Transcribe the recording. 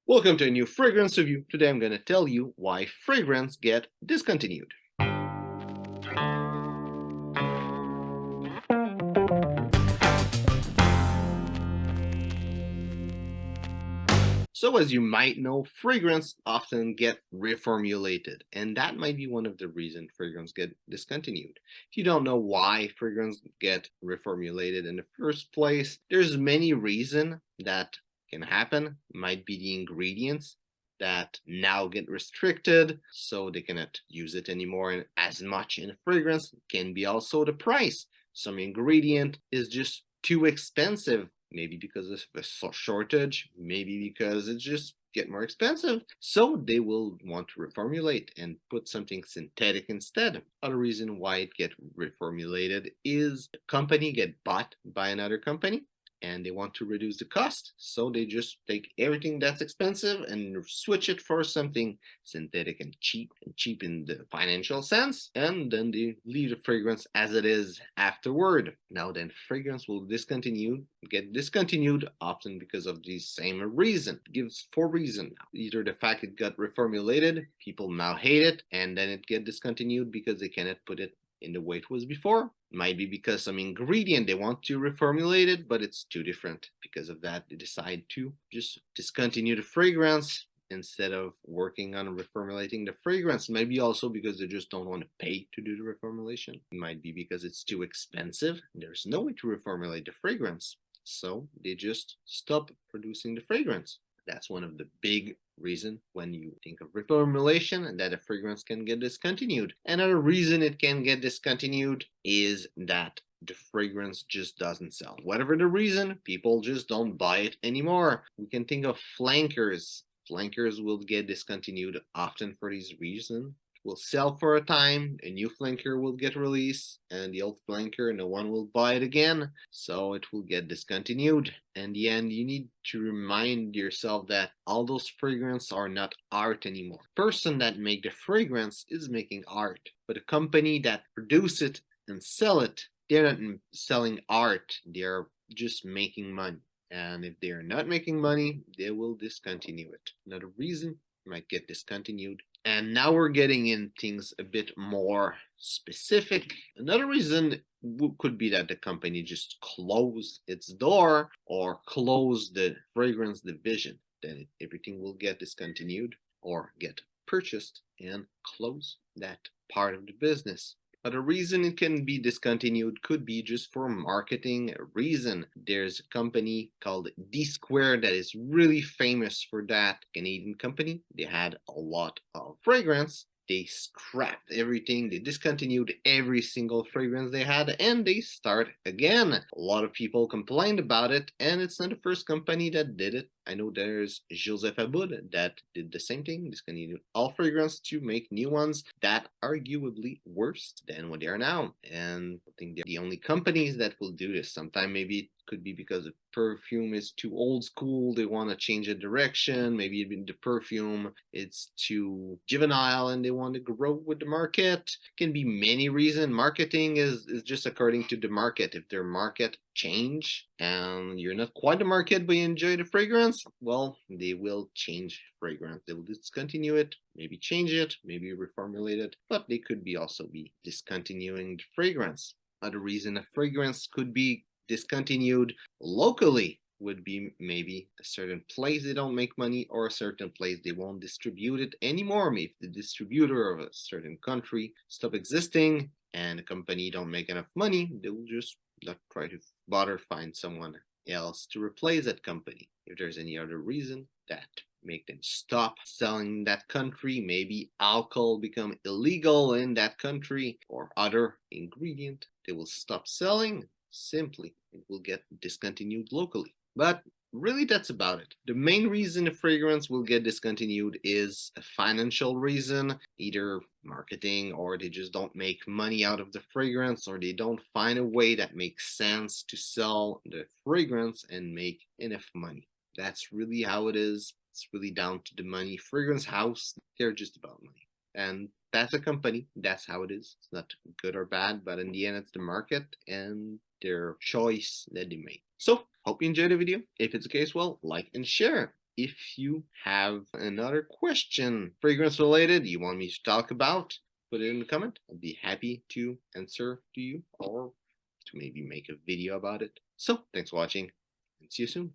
Welcome to a new fragrance review. Today I'm going to tell you why fragrance get discontinued. So as you might know, fragrance often get reformulated, and that might be one of the reasons fragrance get discontinued. If you don't know why fragrance get reformulated in the first place, there's many reasons that can happen. Might be the ingredients that now get restricted, so they cannot use it anymore as much in a fragrance. Can be also the price. Some ingredient is just too expensive, maybe because of a shortage, maybe because it just get more expensive. So they will want to reformulate and put something synthetic instead. Other reason why it get reformulated is a company get bought by another company and they want to reduce the cost. So they just take everything that's expensive and switch it for something synthetic and cheap in the financial sense. And then they leave the fragrance as it is afterward. Now then fragrance will get discontinued often because of the same reason. It gives 4 reasons. Either the fact it got reformulated, people now hate it, and then it get discontinued because they cannot put it in the way it was before. Might be because some ingredient they want to reformulate it, but it's too different. Because of that, they decide to just discontinue the fragrance instead of working on reformulating the fragrance. Maybe also because they just don't want to pay to do the reformulation. It might be because it's too expensive. There's no way to reformulate the fragrance. So they just stop producing the fragrance. That's one of the big reason when you think of reformulation and that a fragrance can get discontinued. Another reason it can get discontinued is that the fragrance just doesn't sell. Whatever the reason, people just don't buy it anymore. We can think of flankers. Flankers will get discontinued often for this reason. Will sell for a time, a new flanker will get released, and the old flanker, no one will buy it again, so it will get discontinued. In the end, you need to remind yourself that all those fragrances are not art anymore. The person that make the fragrance is making art, but the company that produce it and sell it, they're not selling art, they're just making money. And if they're not making money, they will discontinue it. Another reason might get discontinued. And now we're getting in things a bit more specific. Another reason could be that the company just closed its door or closed the fragrance division. Then everything will get discontinued or get purchased and close that part of the business. But a reason it can be discontinued could be just for marketing reason. There's a company called D Square that is really famous for that. Canadian company. They had a lot of fragrance. They scrapped everything. They discontinued every single fragrance they had and they start again. A lot of people complained about it and it's not the first company that did it. I know there's Joseph Abud that did the same thing, discontinued all fragrance to make new ones that arguably worse than what they are now. And I think they're the only companies that will do this. Sometime maybe it could be because the perfume is too old school, they want to change a direction, maybe even the perfume it's too juvenile and they want to grow with the market. Can be many reasons. Marketing is just according to the market. If their market change and you're not quite the market but you enjoy the fragrance, well, they will change fragrance. They will discontinue it, maybe change it, maybe reformulate it, but they could be also be discontinuing the fragrance. Other reason a fragrance could be discontinued locally would be maybe a certain place they don't make money or a certain place they won't distribute it anymore. Maybe the distributor of a certain country stop existing and the company don't make enough money, they will just not try to bother find someone else to replace that company. If there's any other reason that make them stop selling in that country, maybe alcohol become illegal in that country or other ingredient, they will stop selling. Simply, it will get discontinued locally. But really, that's about it. The main reason a fragrance will get discontinued is a financial reason, either marketing, or they just don't make money out of the fragrance, or they don't find a way that makes sense to sell the fragrance and make enough money. That's really how it is. It's really down to the money. Fragrance house, they're just about money. And that's a company. That's how it is. It's not good or bad, but in the end, it's the market and their choice that they make. So, hope you enjoyed the video. If it's the case, well, like and share. if you have another question fragrance related you want me to talk about, put it in the comment. I'll be happy to answer to you or to maybe make a video about it. So thanks for watching and see you soon.